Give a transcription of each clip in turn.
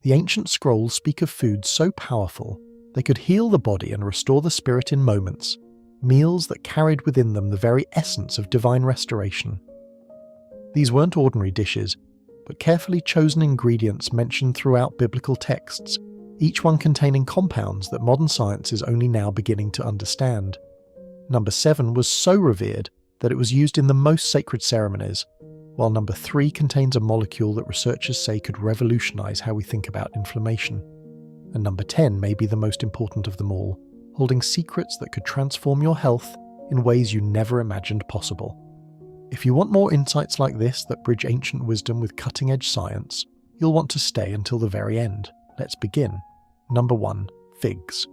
The ancient scrolls speak of foods so powerful they could heal the body and restore the spirit in moments, meals that carried within them the very essence of divine restoration. These weren't ordinary dishes, but carefully chosen ingredients mentioned throughout biblical texts, each one containing compounds that modern science is only now beginning to understand. Number 7 was so revered that it was used in the most sacred ceremonies, while number 3 contains a molecule that researchers say could revolutionize how we think about inflammation. And number 10 may be the most important of them all, holding secrets that could transform your health in ways you never imagined possible. If you want more insights like this that bridge ancient wisdom with cutting-edge science, you'll want to stay until the very end. Let's begin. Number 1. Figs.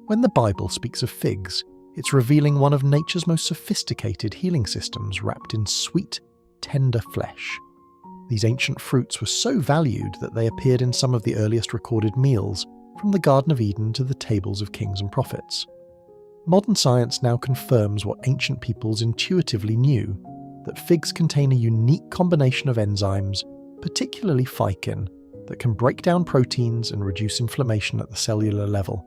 When the Bible speaks of figs, it's revealing one of nature's most sophisticated healing systems wrapped in sweet, tender flesh. These ancient fruits were so valued that they appeared in some of the earliest recorded meals, from the Garden of Eden to the tables of kings and prophets. Modern science now confirms what ancient peoples intuitively knew, that figs contain a unique combination of enzymes, particularly ficin, that can break down proteins and reduce inflammation at the cellular level.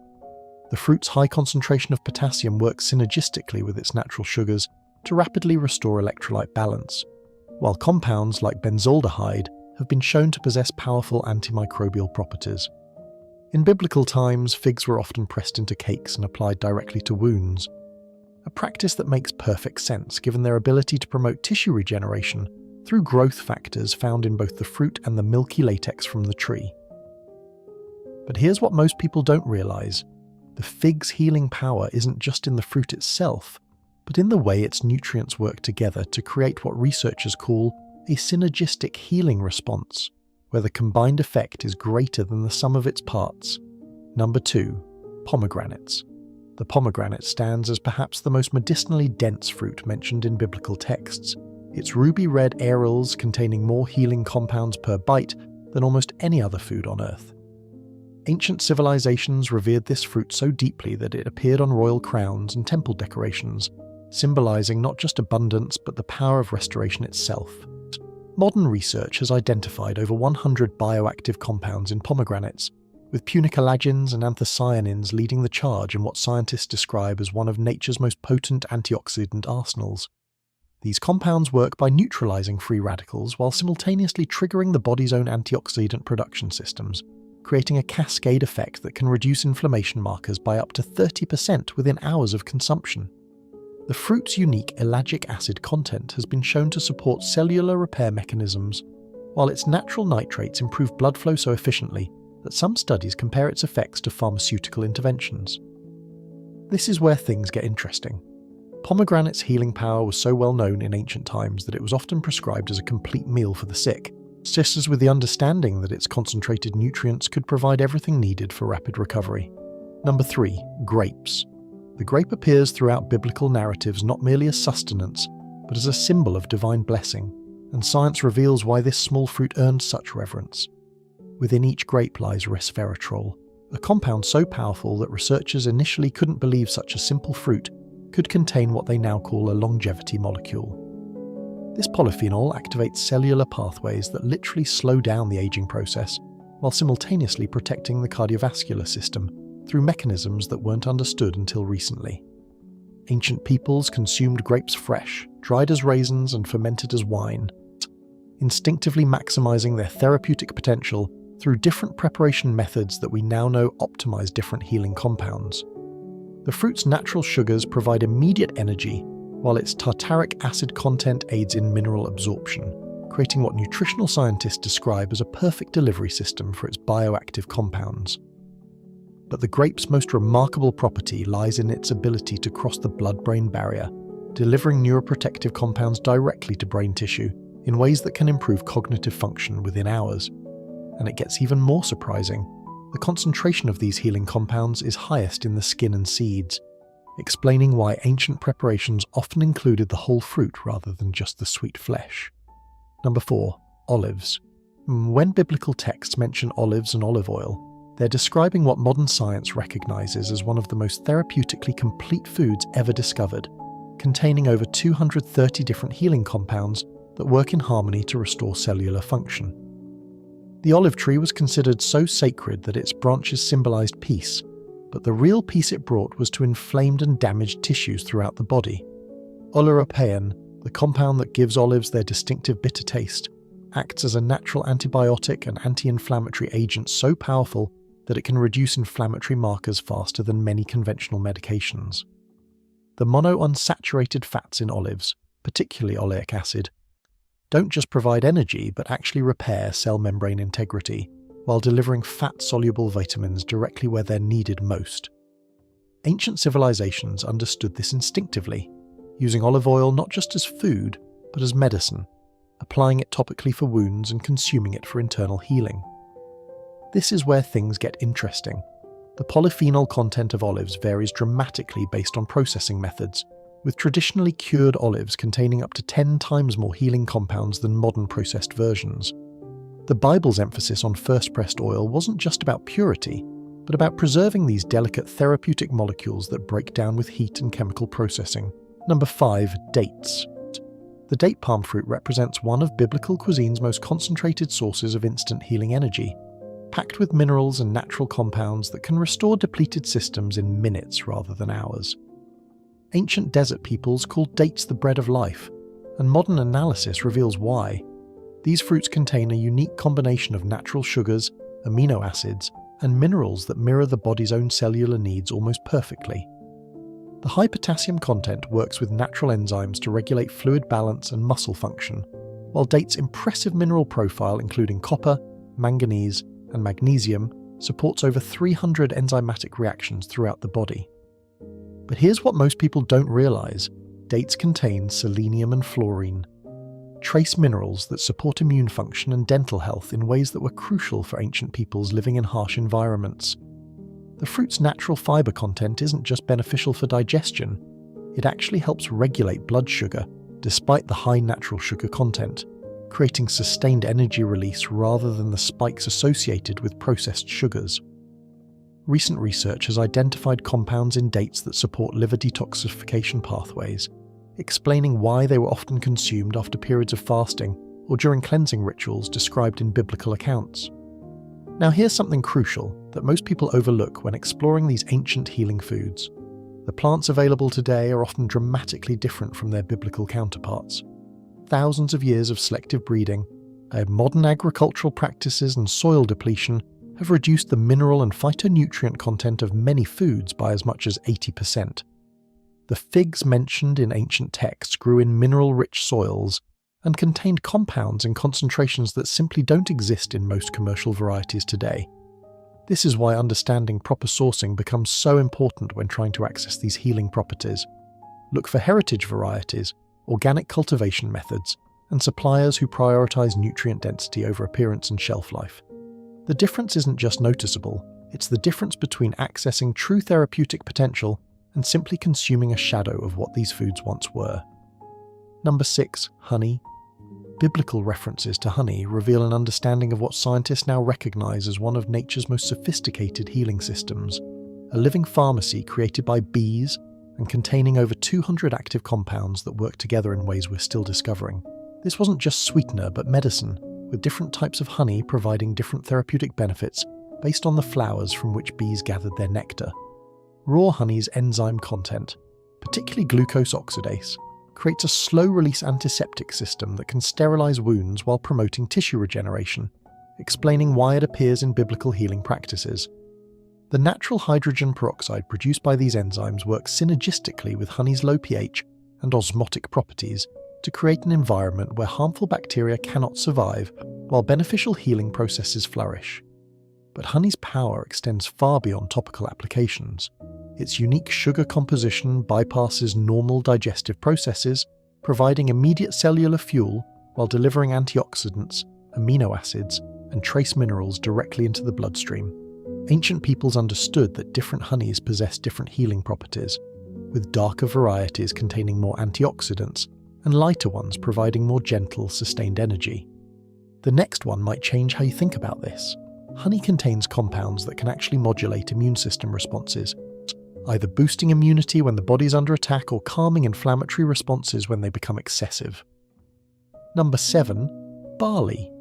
The fruit's high concentration of potassium works synergistically with its natural sugars to rapidly restore electrolyte balance, while compounds like benzaldehyde have been shown to possess powerful antimicrobial properties. In biblical times, figs were often pressed into cakes and applied directly to wounds, a practice that makes perfect sense given their ability to promote tissue regeneration through growth factors found in both the fruit and the milky latex from the tree. But here's what most people don't realize. The fig's healing power isn't just in the fruit itself, but in the way its nutrients work together to create what researchers call a synergistic healing response, where the combined effect is greater than the sum of its parts. Number 2. Pomegranates. The pomegranate stands as perhaps the most medicinally dense fruit mentioned in biblical texts, its ruby red areoles containing more healing compounds per bite than almost any other food on Earth. Ancient civilizations revered this fruit so deeply that it appeared on royal crowns and temple decorations, symbolizing not just abundance but the power of restoration itself. Modern research has identified over 100 bioactive compounds in pomegranates, with punicalagins and anthocyanins leading the charge in what scientists describe as one of nature's most potent antioxidant arsenals. These compounds work by neutralizing free radicals while simultaneously triggering the body's own antioxidant production systems, creating a cascade effect that can reduce inflammation markers by up to 30% within hours of consumption. The fruit's unique ellagic acid content has been shown to support cellular repair mechanisms, while its natural nitrates improve blood flow so efficiently that some studies compare its effects to pharmaceutical interventions. This is where things get interesting. Pomegranate's healing power was so well known in ancient times that it was often prescribed as a complete meal for the sick, just as with the understanding that its concentrated nutrients could provide everything needed for rapid recovery. Number 3. Grapes. The grape appears throughout biblical narratives not merely as sustenance, but as a symbol of divine blessing, and science reveals why this small fruit earned such reverence. Within each grape lies resveratrol, a compound so powerful that researchers initially couldn't believe such a simple fruit could contain what they now call a longevity molecule. This polyphenol activates cellular pathways that literally slow down the aging process, while simultaneously protecting the cardiovascular system through mechanisms that weren't understood until recently. Ancient peoples consumed grapes fresh, dried as raisins and fermented as wine, instinctively maximizing their therapeutic potential through different preparation methods that we now know optimize different healing compounds. The fruit's natural sugars provide immediate energy, while its tartaric acid content aids in mineral absorption, creating what nutritional scientists describe as a perfect delivery system for its bioactive compounds. But the grape's most remarkable property lies in its ability to cross the blood-brain barrier, delivering neuroprotective compounds directly to brain tissue in ways that can improve cognitive function within hours. And it gets even more surprising. The concentration of these healing compounds is highest in the skin and seeds, explaining why ancient preparations often included the whole fruit rather than just the sweet flesh. Number 4. Olives. When biblical texts mention olives and olive oil, they're describing what modern science recognizes as one of the most therapeutically complete foods ever discovered, containing over 230 different healing compounds that work in harmony to restore cellular function. The olive tree was considered so sacred that its branches symbolized peace, but the real peace it brought was to inflamed and damaged tissues throughout the body. Oleuropein, the compound that gives olives their distinctive bitter taste, acts as a natural antibiotic and anti-inflammatory agent so powerful that it can reduce inflammatory markers faster than many conventional medications. The monounsaturated fats in olives, particularly oleic acid, don't just provide energy but actually repair cell membrane integrity, while delivering fat-soluble vitamins directly where they're needed most. Ancient civilizations understood this instinctively, using olive oil not just as food, but as medicine, applying it topically for wounds and consuming it for internal healing. This is where things get interesting. The polyphenol content of olives varies dramatically based on processing methods, with traditionally cured olives containing up to 10 times more healing compounds than modern processed versions. The Bible's emphasis on first-pressed oil wasn't just about purity, but about preserving these delicate therapeutic molecules that break down with heat and chemical processing. Number 5. Dates. The date palm fruit represents one of biblical cuisine's most concentrated sources of instant healing energy, packed with minerals and natural compounds that can restore depleted systems in minutes rather than hours. Ancient desert peoples called dates the bread of life, and modern analysis reveals why. These fruits contain a unique combination of natural sugars, amino acids, and minerals that mirror the body's own cellular needs almost perfectly. The high potassium content works with natural enzymes to regulate fluid balance and muscle function, while dates' impressive mineral profile including copper, manganese, and magnesium supports over 300 enzymatic reactions throughout the body. But here's what most people don't realize: dates contain selenium and fluorine, trace minerals that support immune function and dental health in ways that were crucial for ancient peoples living in harsh environments. The fruit's natural fiber content isn't just beneficial for digestion, it actually helps regulate blood sugar, despite the high natural sugar content, creating sustained energy release rather than the spikes associated with processed sugars. Recent research has identified compounds in dates that support liver detoxification pathways, explaining why they were often consumed after periods of fasting or during cleansing rituals described in biblical accounts. Now here's something crucial that most people overlook when exploring these ancient healing foods. The plants available today are often dramatically different from their biblical counterparts. Thousands of years of selective breeding, modern agricultural practices and soil depletion have reduced the mineral and phytonutrient content of many foods by as much as 80%. The figs mentioned in ancient texts grew in mineral-rich soils and contained compounds in concentrations that simply don't exist in most commercial varieties today. This is why understanding proper sourcing becomes so important when trying to access these healing properties. Look for heritage varieties, organic cultivation methods, and suppliers who prioritize nutrient density over appearance and shelf life. The difference isn't just noticeable, it's the difference between accessing true therapeutic potential and simply consuming a shadow of what these foods once were. Number 6. Honey. Biblical references to honey reveal an understanding of what scientists now recognize as one of nature's most sophisticated healing systems, a living pharmacy created by bees and containing over 200 active compounds that work together in ways we're still discovering. This wasn't just sweetener but medicine, with different types of honey providing different therapeutic benefits based on the flowers from which bees gathered their nectar. Raw honey's enzyme content, particularly glucose oxidase, creates a slow-release antiseptic system that can sterilize wounds while promoting tissue regeneration, explaining why it appears in biblical healing practices. The natural hydrogen peroxide produced by these enzymes works synergistically with honey's low pH and osmotic properties to create an environment where harmful bacteria cannot survive while beneficial healing processes flourish. But honey's power extends far beyond topical applications. Its unique sugar composition bypasses normal digestive processes, providing immediate cellular fuel while delivering antioxidants, amino acids, and trace minerals directly into the bloodstream. Ancient peoples understood that different honeys possess different healing properties, with darker varieties containing more antioxidants and lighter ones providing more gentle, sustained energy. The next one might change how you think about this. Honey contains compounds that can actually modulate immune system responses, either boosting immunity when the body's under attack or calming inflammatory responses when they become excessive. Number 7. Barley.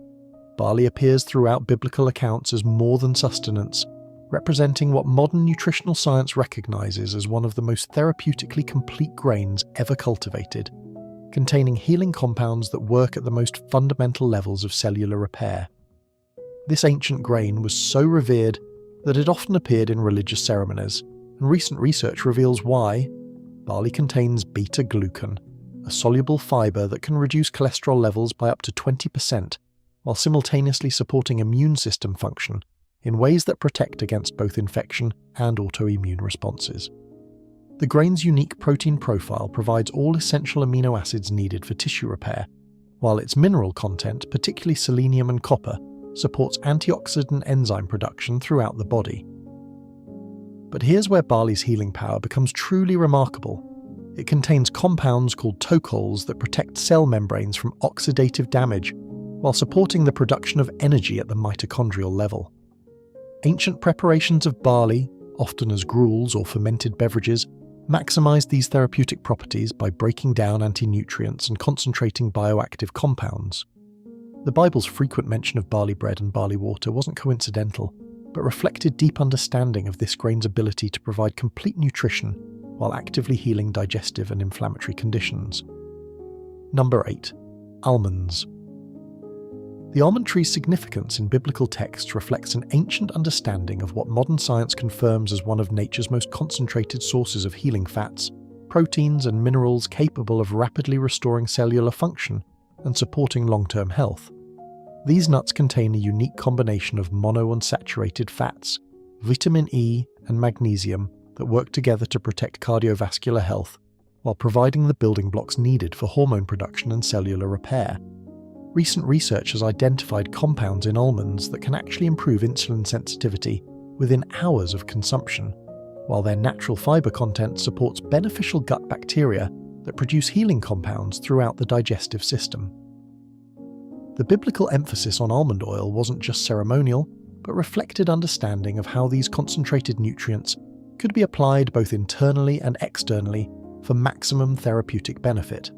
barley appears throughout biblical accounts as more than sustenance, representing what modern nutritional science recognizes as one of the most therapeutically complete grains ever cultivated, containing healing compounds that work at the most fundamental levels of cellular repair. This ancient grain was so revered that it often appeared in religious ceremonies, and recent research reveals why. Barley contains beta-glucan, a soluble fiber that can reduce cholesterol levels by up to 20%, while simultaneously supporting immune system function in ways that protect against both infection and autoimmune responses. The grain's unique protein profile provides all essential amino acids needed for tissue repair, while its mineral content, particularly selenium and copper, supports antioxidant enzyme production throughout the body. But here's where barley's healing power becomes truly remarkable. It contains compounds called tocols that protect cell membranes from oxidative damage, while supporting the production of energy at the mitochondrial level. Ancient preparations of barley, often as gruels or fermented beverages, maximized these therapeutic properties by breaking down anti-nutrients and concentrating bioactive compounds. The Bible's frequent mention of barley bread and barley water wasn't coincidental, but reflected deep understanding of this grain's ability to provide complete nutrition while actively healing digestive and inflammatory conditions. Number 8. Almonds. The almond tree's significance in biblical texts reflects an ancient understanding of what modern science confirms as one of nature's most concentrated sources of healing fats, proteins, and minerals capable of rapidly restoring cellular function and supporting long-term health. These nuts contain a unique combination of monounsaturated fats, vitamin E, and magnesium that work together to protect cardiovascular health while providing the building blocks needed for hormone production and cellular repair. Recent research has identified compounds in almonds that can actually improve insulin sensitivity within hours of consumption, while their natural fiber content supports beneficial gut bacteria that produce healing compounds throughout the digestive system. The biblical emphasis on almond oil wasn't just ceremonial, but reflected understanding of how these concentrated nutrients could be applied both internally and externally for maximum therapeutic benefit.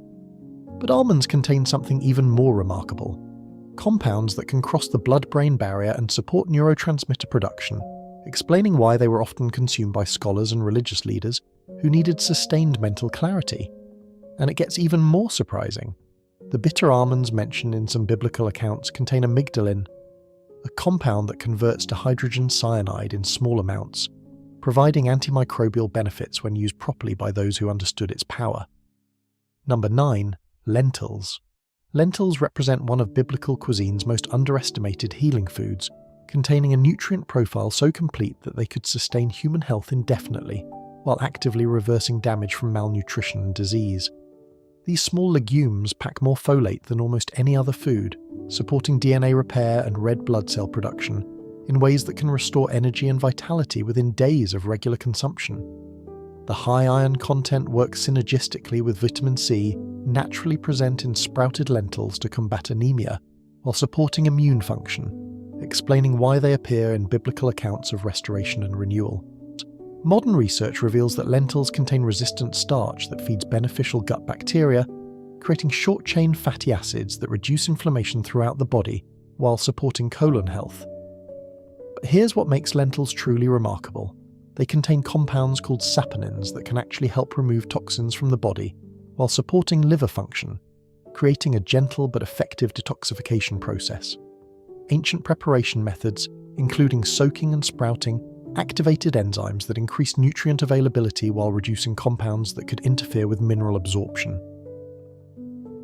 But almonds contain something even more remarkable: compounds that can cross the blood-brain barrier and support neurotransmitter production, explaining why they were often consumed by scholars and religious leaders who needed sustained mental clarity. And it gets even more surprising. The bitter almonds mentioned in some biblical accounts contain amygdalin, a compound that converts to hydrogen cyanide in small amounts, providing antimicrobial benefits when used properly by those who understood its power. Number 9. Lentils. Lentils represent one of biblical cuisine's most underestimated healing foods, containing a nutrient profile so complete that they could sustain human health indefinitely, while actively reversing damage from malnutrition and disease. These small legumes pack more folate than almost any other food, supporting DNA repair and red blood cell production in ways that can restore energy and vitality within days of regular consumption. The high iron content works synergistically with vitamin C, naturally present in sprouted lentils to combat anemia, while supporting immune function, explaining why they appear in biblical accounts of restoration and renewal. Modern research reveals that lentils contain resistant starch that feeds beneficial gut bacteria, creating short-chain fatty acids that reduce inflammation throughout the body while supporting colon health. But here's what makes lentils truly remarkable. They contain compounds called saponins that can actually help remove toxins from the body while supporting liver function, creating a gentle but effective detoxification process. Ancient preparation methods, including soaking and sprouting, activated enzymes that increase nutrient availability while reducing compounds that could interfere with mineral absorption.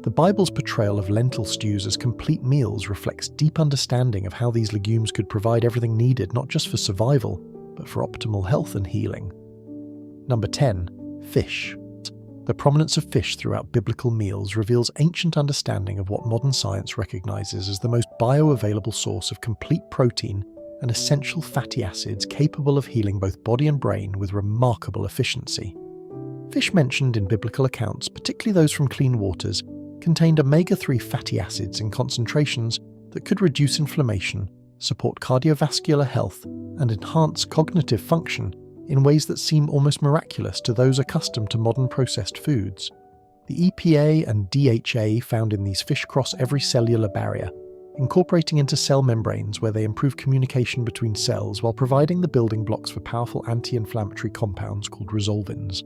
The Bible's portrayal of lentil stews as complete meals reflects deep understanding of how these legumes could provide everything needed not just for survival, but for optimal health and healing. Number 10. Fish. The prominence of fish throughout biblical meals reveals ancient understanding of what modern science recognizes as the most bioavailable source of complete protein and essential fatty acids capable of healing both body and brain with remarkable efficiency. Fish mentioned in biblical accounts, particularly those from clean waters, contained omega-3 fatty acids in concentrations that could reduce inflammation, support cardiovascular health, and enhance cognitive function in ways that seem almost miraculous to those accustomed to modern processed foods. The EPA and DHA found in these fish cross every cellular barrier, incorporating into cell membranes where they improve communication between cells while providing the building blocks for powerful anti-inflammatory compounds called resolvins.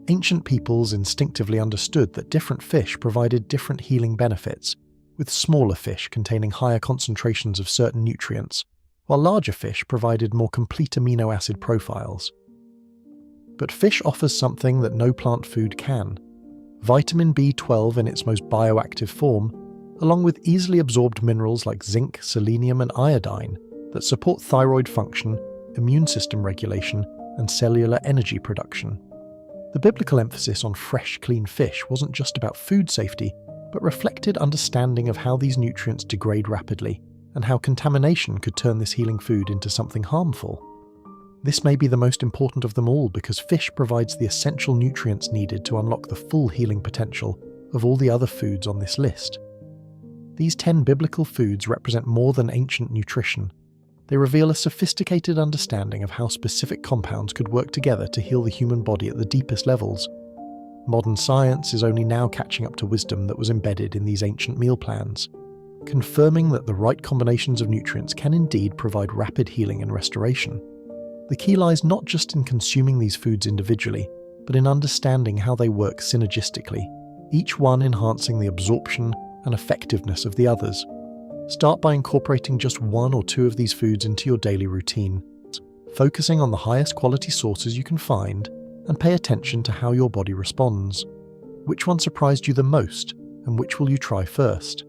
Ancient peoples instinctively understood that different fish provided different healing benefits, with smaller fish containing higher concentrations of certain nutrients, while larger fish provided more complete amino acid profiles. But fish offers something that no plant food can: vitamin B12 in its most bioactive form, along with easily absorbed minerals like zinc, selenium, and iodine that support thyroid function, immune system regulation, and cellular energy production. The biblical emphasis on fresh, clean fish wasn't just about food safety, but reflected understanding of how these nutrients degrade rapidly, and how contamination could turn this healing food into something harmful. This may be the most important of them all because fish provides the essential nutrients needed to unlock the full healing potential of all the other foods on this list. These 10 biblical foods represent more than ancient nutrition. They reveal a sophisticated understanding of how specific compounds could work together to heal the human body at the deepest levels. Modern science is only now catching up to wisdom that was embedded in these ancient meal plans, confirming that the right combinations of nutrients can indeed provide rapid healing and restoration. The key lies not just in consuming these foods individually, but in understanding how they work synergistically, each one enhancing the absorption and effectiveness of the others. Start by incorporating just 1 or 2 of these foods into your daily routine, focusing on the highest quality sources you can find, and pay attention to how your body responds. Which one surprised you the most, and which will you try first?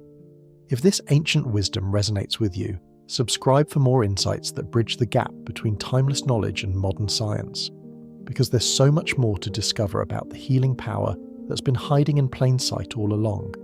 If this ancient wisdom resonates with you, subscribe for more insights that bridge the gap between timeless knowledge and modern science, because there's so much more to discover about the healing power that's been hiding in plain sight all along.